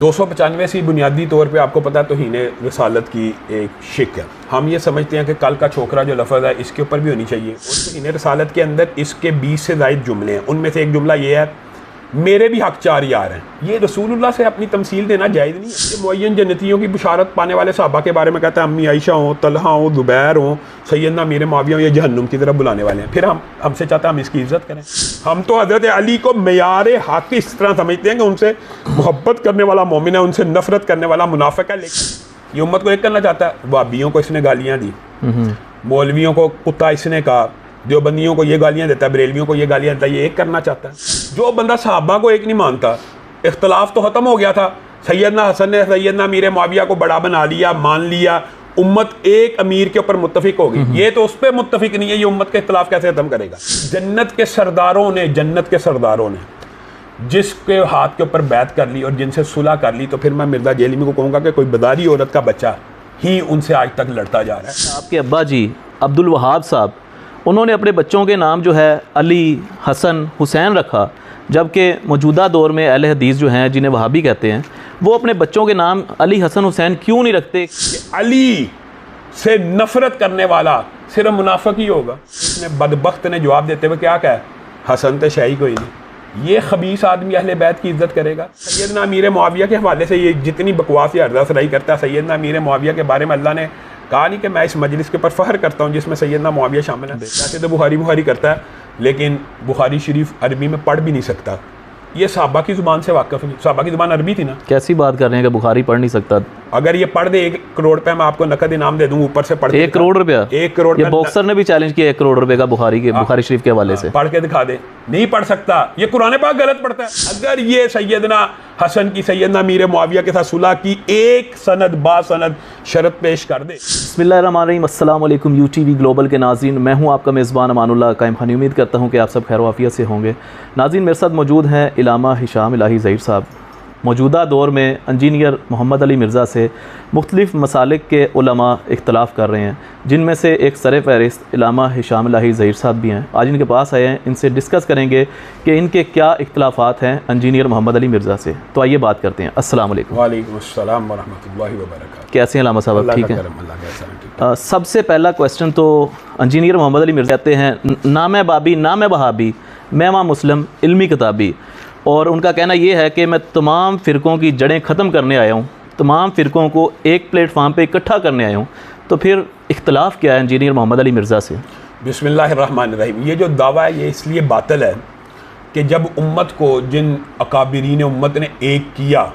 295 सी बुनियादी तौर पे आपको पता है तौहीन रसालत की एक शिक है। हम ये समझते हैं कि कल का छोकरा जो लफ्ज़ है इसके ऊपर भी होनी चाहिए। और तौहीन रसालत के अंदर इसके 20 से ज़ायद जुमले हैं। उनमें से एक जुमला ये है, मेरे भी हक 4 यार हैं। ये रसूलुल्लाह से अपनी तमसील देना जायज़ नहीं है। ये मुअय्यन जन्नतियों की बुशारत पाने वाले सहाबा के बारे में कहता है, अम्मी आयशा हो, तलहा हो, ज़ुबैर हो, सैयदना अमीर मुआविया हो, ये जहन्नुम की तरफ बुलाने वाले हैं। फिर हमसे चाहता है हम इसकी इज़्ज़त करें। हम तो हज़रत अली को मेयार हक़ इस तरह समझते हैं कि उनसे मोहब्बत करने वाला मोमिन है, उनसे नफ़रत करने वाला मुनाफ़िक है। लेकिन ये उम्मत को एक करना चाहता है। वाबियों को इसने गालियाँ दी, मौलवियों को कुत्ता इसने कहा, देवबंदियों को ये गालियाँ देता है, बरेलवियों को ये गालियाँ देता है। ये एक करना चाहता है। जो बंदा सहाबा को एक नहीं मानता, इख्तलाफ तो ख़त्म हो गया था। सैयदना हसन ने सैयदना अमीर मुआविया को बड़ा बना लिया, मान लिया, उम्मत एक अमीर के ऊपर मुत्तफिक हो गई। ये तो उस पर मुत्तफिक नहीं है, ये उम्मत का इख्तलाफ कैसे ख़त्म करेगा? जन्नत के सरदारों ने जिसके हाथ के ऊपर बैत कर ली और जिनसे सुलह कर ली, तो फिर मैं मिर्ज़ा जेलमी को कहूँगा कि कोई बदारी औरत का बच्चा ही उनसे आज तक लड़ता जा रहा है। आपके अब्बा जी अब्दुल वहाब साहब, उन्होंने अपने बच्चों के नाम जो है अली, हसन, हुसैन रखा, जबकि मौजूदा दौर में अहले हदीस जो हैं, जिन्हें वहाबी कहते हैं, वो अपने बच्चों के नाम अली, हसन, हुसैन क्यों नहीं रखते? अली से नफरत करने वाला सिर्फ मुनाफिक ही होगा। इसने बदबख्त ने जवाब देते हुए क्या कहा, हसन तो शाही कोई नहीं। ये खबीस आदमी अहले बैत की इज्जत करेगा। सैयदना अमीर मुआविया के हवाले से ये जितनी बकवास या अर्ज़सराई करता है, सैयदना अमीर मुआविया के बारे में अल्लाह ने कहा नहीं कि मैं इस मजलिस के ऊपर फ़ख्र करता हूँ जिसमें सैयदना मुआविया शामिल है। वैसे तो बुखारी करता है, लेकिन बुखारी शरीफ अरबी में पढ़ भी नहीं सकता। ये सहाबा की ज़ुबान से वाक़िफ़ नहीं। सहाबा की ज़ुबान अरबी थी ना। कैसी बात कर रहे हैं कि बुखारी पढ़ नहीं सकता? अगर ये पढ़ दे 1 करोड़ पे मैं आपको नकद इनाम दे दूँ, ऊपर से पढ़ 1 करोड़ रुपया? 1 करोड़। ये बॉक्सर ने भी चैलेंज किया 1 करोड़ रुपए का बुखारी शरीफ के हवाले से। पढ़ के दिखा दे। नहीं पढ़ सकता, ये कुरान पाक गलत पढ़ता है। अगर ये सैयदना हसन की सैयदना अमीर मुआविया के साथ सुलह की एक सनद बासनद शर्त पेश कर दे। बिस्मिल्लाहिर्रहमानिर्रहीम। अस्सलाम वालेकुम यूटीवी ग्लोबल के नाज़रीन, मैं हूं आपका मेज़बान अमानुल्लाह कायम खानी। उम्मीद करता हूं कि आप सब खैर वाफियत से होंगे। नाज़रीन, मेरे साथ मौजूद हैं इलामा हिशाम इलाही ज़हीर साहब। मौजूदा दौर में इंजीनियर मोहम्मद अली मिर्ज़ा से मुख्तलिफ़ मसालिक के उलमा इख्तलाफ कर रहे हैं, जिनमें से एक सर फ़हरिस्त इलामा हिशाम इलाही ज़हीर साहब भी हैं। आज इनके पास आए हैं, इनसे डिस्कस करेंगे कि इनके क्या इख्तलाफात हैं इंजीनियर मोहम्मद अली मिर्ज़ा से। तो आइए बात करते हैं। अस्सलाम वालेकुम। वालेकुम अस्सलाम व रहमतुल्लाहि व बरकातहू। कैसे हैं इलामा साहब? ठीक है। सबसे पहला क्वेश्चन तो इंजीनियर मोहम्मद अली मिर्ज़ा कहते हैं, नाम बाबी नाम बहाबी मैं वहाँ मुस्लिम इल्मी किताबी। और उनका कहना ये है कि मैं तमाम फ़िरक़ों की जड़ें ख़त्म करने आया हूँ, तमाम फ़िरक़ों को एक प्लेटफार्म पे इकट्ठा करने आया हूँ। तो फिर इख्तलाफ क्या है इंजीनियर मोहम्मद अली मिर्ज़ा से? बिस्मिल्लाहिर्रहमानिर्रहीम। ये जो दावा है ये इसलिए बातिल है कि जब उम्मत को जिन अकाबिरीन उम्मत ने एक किया,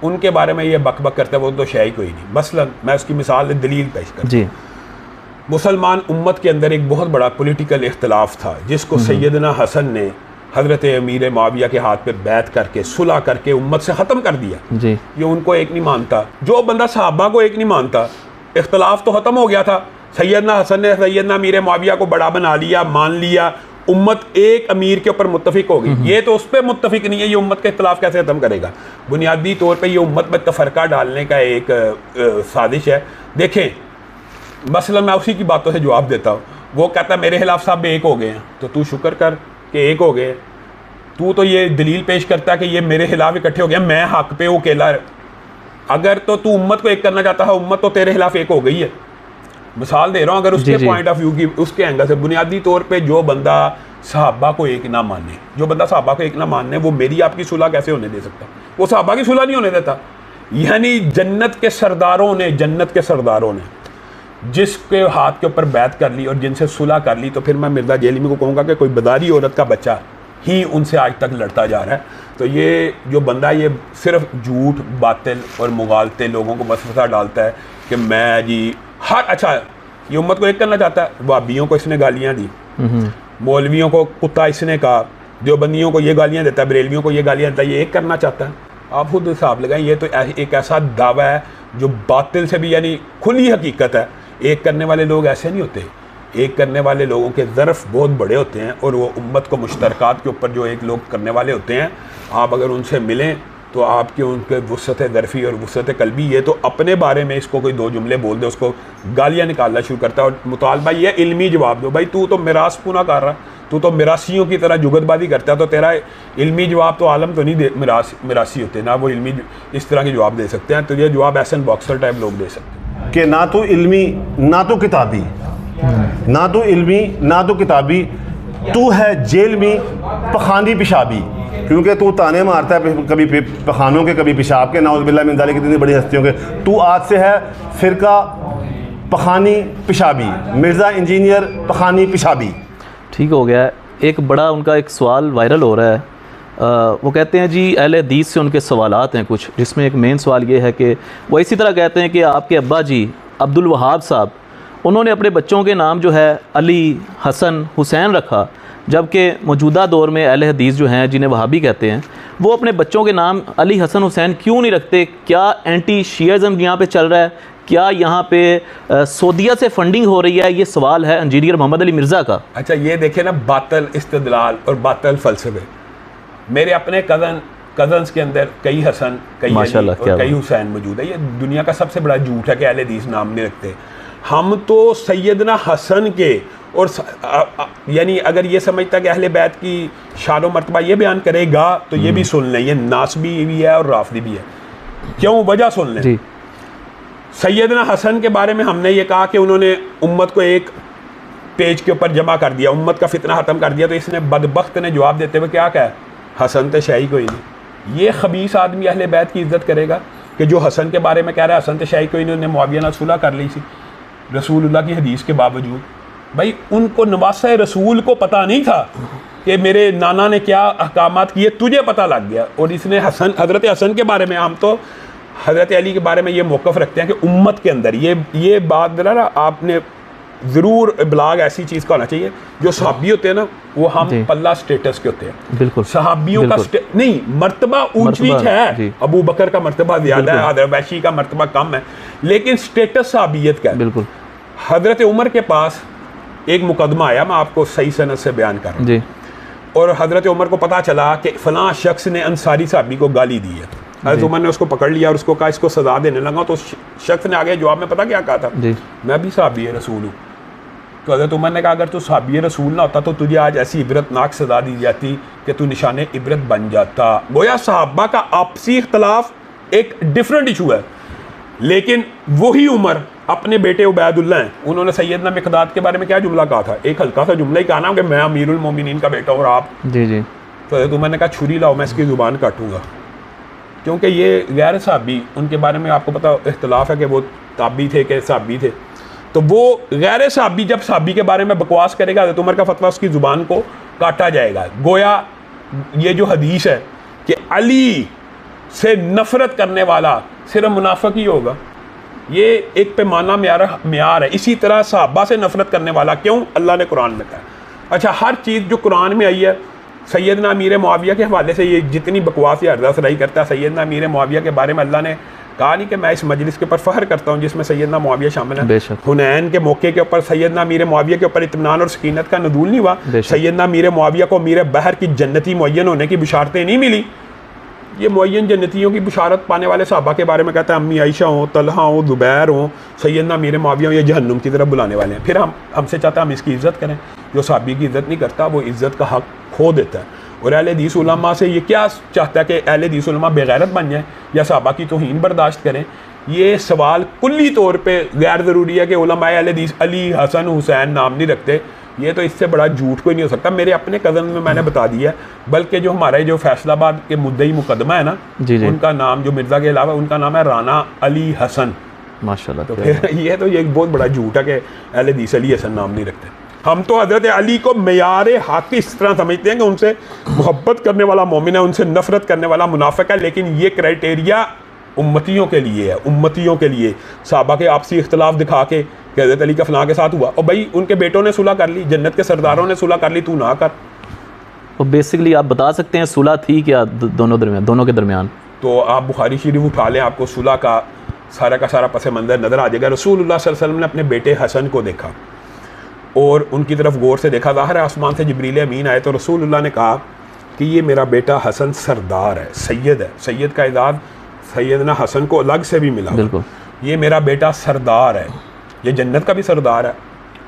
उनके बारे में ये बकबक करता है, वो तो शाही कोई नहीं। मसलन मैं उसकी मिसाल दलील पेश करता हूँ। मुसलमान उम्मत के अंदर एक बहुत बड़ा पॉलिटिकल इख्तलाफ था, जिसको सैयदना हसन ने हज़रत अमीर मुआविया के हाथ पे बैत करके सुलह करके उम्मत से ख़त्म कर दिया जी। ये उनको एक नहीं मानता। जो बंदा सहाबा को एक नहीं मानता, इख्तलाफ तो ख़त्म हो गया था। सैयदना हसन ने सैयदना अमीर मुआविया को बड़ा बना लिया, मान लिया, उम्मत एक अमीर के ऊपर मुत्तफिक हो गई। ये तो उस पर मुत्तफिक नहीं है, ये उम्मत का इख्तलाफ कैसे ख़त्म करेगा? बुनियादी तौर पर ये उम्मत में तफरका डालने का एक साजिश है। देखें, मसलन मैं उसी की बातों से जवाब देता हूँ। वो कहता है मेरे खिलाफ सब एक हो गए हैं, तो तू शुक्र कर कि एक हो गए। तू तो ये दलील पेश करता है कि ये मेरे खिलाफ इकट्ठे हो गए, मैं हक पे वो अकेला। अगर तो तू उम्मत को एक करना चाहता है, उम्मत तो तेरे खिलाफ एक हो गई है। मिसाल दे रहा हूँ, अगर उसके पॉइंट ऑफ व्यू की, उसके एंगल से, बुनियादी तौर पे जो बंदा सहाबा को एक ना माने, वो मेरी आपकी सुलह कैसे होने दे सकता? वो सहाबा की सुलह नहीं होने देता। यानी जन्नत के सरदारों ने जिसके हाथ के ऊपर बैत कर ली और जिनसे सुलह कर ली, तो फिर मैं मिर्ज़ा जेलमी को कहूँगा कि कोई बदारी औरत का बच्चा ही उनसे आज तक लड़ता जा रहा है। तो ये जो बंदा ये सिर्फ झूठ, बातिल और मुगालते लोगों को वसवसा डालता है कि मैं जी अच्छा, ये उम्मत को एक करना चाहता है। वाबियों को इसने गालियाँ दी, मौलवियों को कुत्ता इसने कहा, देवबंदियों को ये गालियाँ देता है, बरेलवियों को ये गालियाँ देता है। ये एक करना चाहता है। आप खुद हिसाब लगाएं। ये तो एक ऐसा दावा है जो बातिल से भी, यानी खुली हकीकत है। एक करने वाले लोग ऐसे नहीं होते। एक करने वाले लोगों के ज़र्फ़ बहुत बड़े होते हैं, और वो उम्मत को मुश्तरकात के ऊपर जो एक लोग करने वाले होते हैं, आप अगर उनसे मिलें तो आपके उनके वुसअत ज़र्फ़ी और वुसअत क़ल्बी, ये तो अपने बारे में इसको कोई 2 जुमले बोल दे उसको गालियाँ निकालना शुरू करता है। और मुतालबा ये इल्मी जवाब दो, भाई तू तो मिरास पूना कर रहा, तू तो मिरासियों की तरह जुगतबाजी करता है, तो तेरा इल्मी जवाब तो आलम तो नहीं दे, मिरासी होते ना, वो इल्मी इस तरह के जवाब दे सकते हैं। तुझे जवाब एहसन बॉक्सर टाइप लोग दे सकते हैं कि ना तो इल्मी ना तो किताबी, ना तो इल्मी ना तो किताबी, तू है जेल में पखानी पेशाबी, क्योंकि तू ताने मारता है कभी पखानों के कभी पेशाब के, नाउज़ुबिल्लाह मिन ज़ालिक कितनी बड़ी हस्तियों के। तू आज से है फ़िरका पखानी पेशाबी, मिर्ज़ा इंजीनियर पखानी पेशाबी। ठीक हो गया। एक बड़ा उनका एक सवाल वायरल हो रहा है। वो कहते हैं जी अहले हदीस से उनके सवालात हैं कुछ, जिसमें एक मेन सवाल ये है कि वो इसी तरह कहते हैं कि आपके अब्बा जी अब्दुल वहाब साहब, उन्होंने अपने बच्चों के नाम जो है अली, हसन, हुसैन रखा, जबकि मौजूदा दौर में अहले हदीस जो हैं जिन्हें वहाबी कहते हैं, वो अपने बच्चों के नाम अली, हसन, हुसैन क्यों नहीं रखते? क्या एंटी शियाज़म यहाँ पे चल रहा है? क्या यहाँ पे सऊदीया से फंडिंग हो रही है? ये सवाल है इंजीनियर मोहम्मद अली मिर्ज़ा का। अच्छा, ये देखे ना, बातल इस्तदलाल और बातल फ़लसफ़े। मेरे अपने कज़न्स के अंदर कई हसन, कई अली और कई हुसैन मौजूद है। ये दुनिया का सबसे बड़ा झूठ है कि अहले हदीस नाम नहीं रखते। हम तो सैयदना हसन के और यानी अगर ये समझता कि अहले बैत की शान व मर्तबा ये बयान करेगा तो ये भी सुन लें, ये नासबी भी है और राफदी भी है। क्यों? वजह सुन लें। सैयदना हसन के बारे में हमने ये कहा कि उन्होंने उम्मत को एक पेज के ऊपर जमा कर दिया, उम्मत का फितना ख़त्म कर दिया। तो इसने बदबख्त ने जवाब देते हुए क्या कहा? हसन तो शाही कोई नहीं। ये खबीस आदमी अहले बैत की इज़्ज़त करेगा कि जो हसन के बारे में कह रहा है हसन तो शाही कोई नहीं, उन्होंने मुआविया नाल सुलह कर ली थी रसूलुल्लाह की हदीस के बावजूद। भाई उनको नवासे रसूल को पता नहीं था कि मेरे नाना ने क्या अहकामात किए, तुझे पता लग गया। और इसने हज़रत हसन के बारे में, हम तो हज़रत अली के बारे में ये मौक़िफ़ रखते हैं कि उम्मत के अंदर ये बात ना आपने ज़रूर इब्लाग ऐसी चीज़ का होना चाहिए। जो सहाबी होते हैं ना, वो हम पल्ला स्टेटस के होते हैं। बिल्कुल सहाबियों का नहीं, मर्तबा ऊंच नीच है। अबू बकर का मर्तबा ज़्यादा है, हज़रत वैशी का मर्तबा कम है, लेकिन स्टेटस सहाबियत का है। बिल्कुल। हज़रत उमर के पास एक मुकदमा आया, मैं आपको सही सनद से बयान कर रहा हूँ, और हज़रत उमर को पता चला कि फ़लाँ शख्स ने अंसारी साहबी को गाली दी है। हज़रत उमर ने उसको पकड़ लिया और उसको कहा इसको सज़ा देने लगा। तो शख्स ने आगे जवाब में पता क्या कहा था? मैं भी साहबी रसूल हूँ। तो हज़रत उमर ने कहा अगर तू साहबी रसूल ना होता तो तुझे आज ऐसी इबरतनाक सज़ा दी जाती कि तू निशाने इबरत बन जाता। गोया सहाबा का आपसी इख्तलाफ एक डिफरेंट इशू है, लेकिन वही उमर अपने बेटे उबैदुल्लाह हैं, उन्होंने सैयदना मिक़दाद के बारे में क्या जुमला कहा था? एक हल्का सा जुमला ही कहा ना कि मैं अमीरुल मोमिनीन का बेटा हूँ और आप। जी। तो हज़रत उमर ने कहा छुरी लाओ, मैं इसकी ज़ुबान काटूँगा, क्योंकि ये गैर साहबी, उनके बारे में आपको पता इख्तलाफ है कि वो ताबी थे कि साहबी थे। तो वो गैर साहबी जब साहबी के बारे में बकवास करेगा, हज़रत उमर का फतवा उसकी ज़ुबान को काटा जाएगा। गोया ये जो हदीस है कि अली से नफ़रत करने वाला सिर्फ मुनाफिक ही होगा, ये एक पैमाना म्यार है। इसी तरह सहाबा से नफ़रत करने वाला क्यों? अल्लाह ने कुरान में कहा। अच्छा, हर चीज़ जो कुरान में आई है, सैयदना अमीर मुआविया के हवाले से ये जितनी बकवास या अर्जा सराई करता है, सैयदना अमीर मुआविया के बारे में अल्लाह ने कहा नहीं कि मैं इस मजलिस के ऊपर फ़ख्र करता हूँ जिसमें सैयदना मुआविया शामिल है। हुनैन के मौके के ऊपर सैयदना अमीर मुआविया के ऊपर इत्मीनान और सकीनत का नज़ूल नहीं हुआ। सैयदना अमीर मुआविया को अमीर बहर की जन्नती मुअय्यन होने की बिशारतें नहीं मिली। ये मुअय्यन जन्नतियों की बिशारत पाने वाले सहाबा के बारे में कहता है अम्मी आयशा हो, तलहा हो, ज़ुबैर हो, सैयदना अमीर मुआविया ये जहन्नुम की तरफ बुलाने वाले हैं। फिर हमसे चाहता है हम इसकी इज़्ज़त करें। जो सहाबी की इज़्ज़त नहीं करता वो इज़्ज़त का हक़ खो देता है। और अहले हदीस उलमा से ये क्या चाहता है कि अहले हदीस उलमा बेगैरत बन जाए या सहाबा की तौहीन बर्दाश्त करें? ये सवाल कुल्ली तौर पे गैर ज़रूरी है कि उलमा अहले हदीस अली, हसन, हुसैन नाम नहीं रखते। ये तो इससे बड़ा झूठ कोई नहीं हो सकता। मेरे अपने कज़न में मैंने बता दिया, बल्कि जो हमारे जो फैसलाबाद के मुद्दई मुकदमा है ना, उनका नाम जो मिर्ज़ा के अलावा उनका नाम है राना अली हसन, माशाल्लाह। तो फिर ये तो ये बहुत बड़ा झूठ है कि अहले हदीस अली हसन नाम नहीं रखते। हम तो हज़रत अली को मेयारे हक़ इस तरह समझते हैं कि उनसे मोहब्बत करने वाला मोमिन है, उनसे नफ़रत करने वाला मुनाफिक है। लेकिन ये क्राइटेरिया उम्मतियों के लिए है, उम्मतियों के लिए। सहाबा के आपसी इख्तलाफ दिखा के कि हज़रत अली का फ़लाँ के साथ हुआ, और भाई उनके बेटों ने सुलह कर ली, जन्नत के सरदारों ने सुलह कर ली, तू ना कर। तो बेसिकली आप बता सकते हैं सुलह थी क्या दोनों के दरमियान? तो आप बुखारी शरीफ उठा लें, आपको सुलह का सारा पस मंज़र नज़र आ जाएगा। रसूलुल्लाह सल्लल्लाहु अलैहि वसल्लम ने अपने बेटे हसन को देखा और उनकी तरफ गौर से देखा। ज़ाहिर है आसमान से जिब्रील अमीन आए तो रसूलुल्लाह ने कहा कि ये मेरा बेटा हसन सरदार है, सैयद है। सैयद का इज़ाज़ सैयदना हसन को अलग से भी मिला। बिल्कुल। ये मेरा बेटा सरदार है, ये जन्नत का भी सरदार है।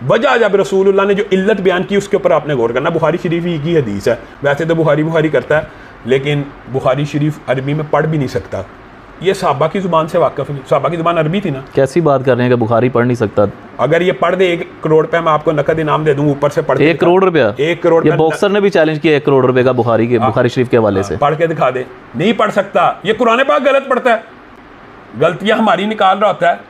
वजह जब रसूलुल्लाह ने जो इल्लत बयान की उसके ऊपर आपने गौर करना। बुखारी शरीफ ही की हदीस है, वैसे तो बुखारी करता है, लेकिन बुखारी शरीफ अरबी में पढ़ भी नहीं सकता। ये सहाबा की ज़ुबान से वाक़िफ़ है, सहाबा की ज़ुबान अरबी थी ना। कैसी बात कर रहे हैं कि बुखारी पढ़ नहीं सकता? अगर ये पढ़ दे 1 करोड़ रुपये मैं आपको नकद इनाम दे दूँ, ऊपर से पढ़ 1 करोड़ रुपया? 1 करोड़। ये बॉक्सर ने भी चैलेंज किया 1 करोड़ रुपए का बुखारी शरीफ के हवाले से। पढ़ के दिखा दे, नहीं पढ़ सकता। ये कुरान पाक गलत पढ़ता है, गलतियाँ हमारी निकाल रहा होता है।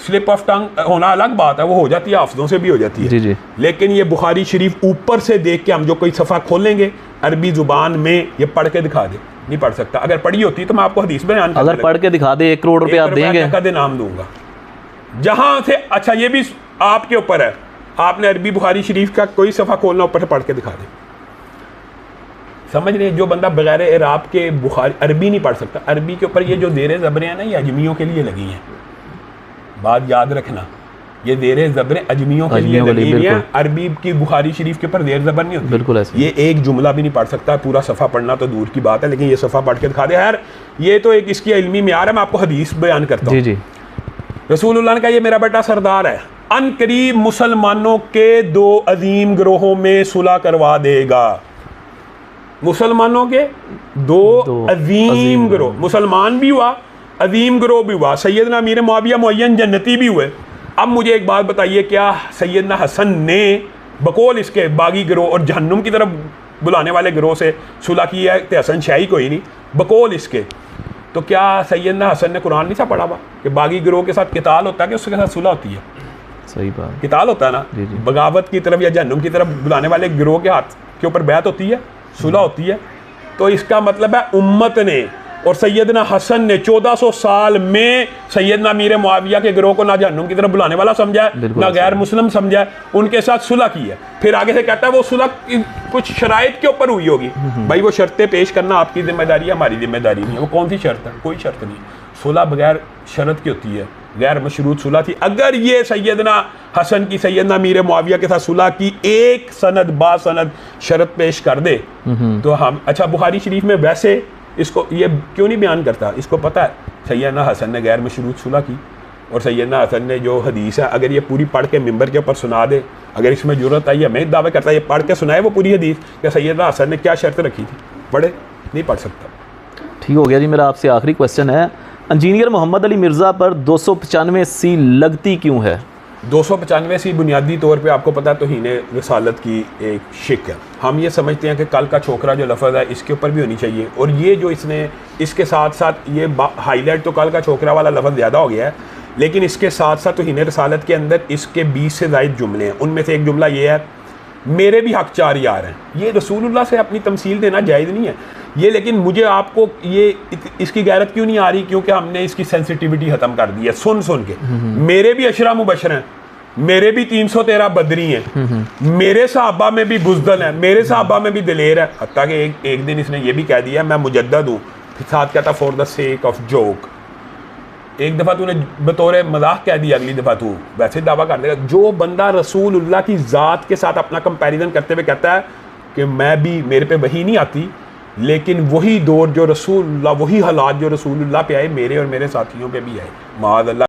स्लिप ऑफ टंग होना अलग बात है, वो हो जाती है, हाफिज़ों से भी हो जाती है। जी जी। लेकिन ये बुखारी शरीफ ऊपर से देख के हम जो कोई सफ़ा खोलेंगे अरबी ज़ुबान में, ये पढ़ के दिखा दे, नहीं पढ़ सकता। अगर पढ़ी होती तो मैं आपको हदीस बयान अगर पढ़ के दिखा दे 1 करोड़ रुपये आप देंगे? कदे नाम दूंगा जहां से। अच्छा ये भी आपके ऊपर है, आपने अरबी बुखारी शरीफ का कोई सफ़ा खोलना, ऊपर से पढ़ के दिखा दे। समझ रहे, जो बंदा बगैर इराब के बुखारी अरबी नहीं पढ़ सकता। अरबी के ऊपर ये जो देरे ज़बरें हैं ना, ये अजमियों के लिए लगी हैं, बात याद रखना। ये देरे ज़बरें अजमियों के लिए लगी हुई हैं। अरबी की बुखारी शरीफ के ऊपर देर ज़बर नहीं होती, बिल्कुल ऐसे। ये एक जुमला भी नहीं पढ़ सकता, पूरा सफ़ा पढ़ना तो दूर की बात है, लेकिन ये सफ़ा पढ़ के दिखा दे। यार ये तो एक इसकी इल्मी म्यार है, मैं आपको हदीस बयान करता हूँ। जी जी। रसूलुल्लाह ने कहा ये मेरा बेटा सरदार है, अनकरीब मुसलमानों के 2 अजीम ग्रोहों में सुलह करवा देगा। मुसलमानों के 2 अजीम ग्रोह, मुसलमान भी हुआ, अजीम ग्रोह भी हुआ। सैयदना अमीर मुआविया मुअय्यन जन्नती भी हुए। अब मुझे एक बात बताइए, क्या सैयदना हसन ने बकौल इसके बागी गिरोह और जहन्नुम की तरफ बुलाने वाले गिरोह से सुलह की है? तो हसन शाही कोई नहीं, बकौल इसके। तो क्या सैयदना हसन ने कुरान नहीं सा पढ़ा हुआ कि बागी गिरोह के साथ किताल होता है कि उसके साथ सुलह होती है? सही बात, किताल होता है ना। जी जी। बगावत की तरफ या जहन्नुम की तरफ बुलाने वाले गिरोह के हाथ के ऊपर बैत होती है, सुलह होती है। तो इसका मतलब है उम्मत ने और सैयदना हसन ने 1400 साल में सैयदना अमीर मुआविया के गिरोह को ना जहन्नुम की तरफ बुलाने वाला समझा है, ना गैर मुस्लिम समझा है, उनके साथ सुलह की है। फिर आगे से कहता है वो सुलह कुछ शराइत के ऊपर हुई होगी। भाई वो शर्तें पेश करना आपकी जिम्मेदारी है, हमारी जिम्मेदारी नहीं है। वो कौन सी शर्त है? कोई शर्त नहीं। सुलह बगैर शर्त की होती है, गैर मशरूत सुलह थी। अगर ये सैयदना हसन की सैयदना अमीर मुआविया के साथ सुलह की एक सनद बा सनद शर्त पेश कर दे तो हम, अच्छा बुखारी शरीफ में वैसे इसको ये क्यों नहीं बयान करता? इसको पता है सैयदना हसन ने गैर मशरूत सुलह की, और सैयदना हसन ने जो हदीस है अगर ये पूरी पढ़ के मिंबर के ऊपर सुना दे, अगर इसमें जरूरत आई है, मैं दावा करता है ये पढ़ के सुनाए वो पूरी हदीस कि सैयदना हसन ने क्या शर्त रखी थी, पढ़े, नहीं पढ़ सकता। ठीक हो गया जी। मेरा आपसे आखिरी क्वेश्चन है, इंजीनियर मोहम्मद अली मिर्ज़ा पर 295 सी लगती क्यों है? 295 सी बुनियादी तौर पे आपको पता है तौहीन रिसालत की एक शिक है। हम ये समझते हैं कि कल का छोकरा जो लफ्ज़ है इसके ऊपर भी होनी चाहिए, और ये जो इसने इसके साथ साथ ये हाईलाइट तो कल का छोकरा वाला लफ्ज़ ज़्यादा हो गया है, लेकिन इसके साथ साथ तौहीन रिसालत के अंदर इसके 20 से ज़ायद जुमले हैं। उनमें से एक जुमला ये है, मेरे भी हक 4 यार हैं। ये रसूलुल्लाह से अपनी तमसील देना जायज़ नहीं है ये, लेकिन मुझे आपको ये इसकी गैरत क्यों नहीं आ रही? क्योंकि हमने इसकी सेंसिटिविटी ख़त्म कर दी है सुन सुन के। मेरे भी अशरा मुबशर हैं, मेरे भी 313 बदरी हैं, मेरे सहाबा में भी बुज़दल है, मेरे सहाबा में भी दिलेर है। हत्ता कि एक दिन इसने ये भी कह दिया मैं मुजद्दद हूँ, साथ कहता for the sake of joke. एक दफ़ा तूने बतौर मजाक कह दिया, अगली दफ़ा तू वैसे दावा कर देगा। जो बंदा रसूलुल्लाह की ज़ात के साथ अपना कंपैरिजन करते हुए कहता है कि मैं भी, मेरे पे वही नहीं आती, लेकिन वही दौर जो रसूलुल्लाह, वही हालात जो रसूलुल्लाह पे आए मेरे और मेरे साथियों पे भी आए, माअज़ल्लाह।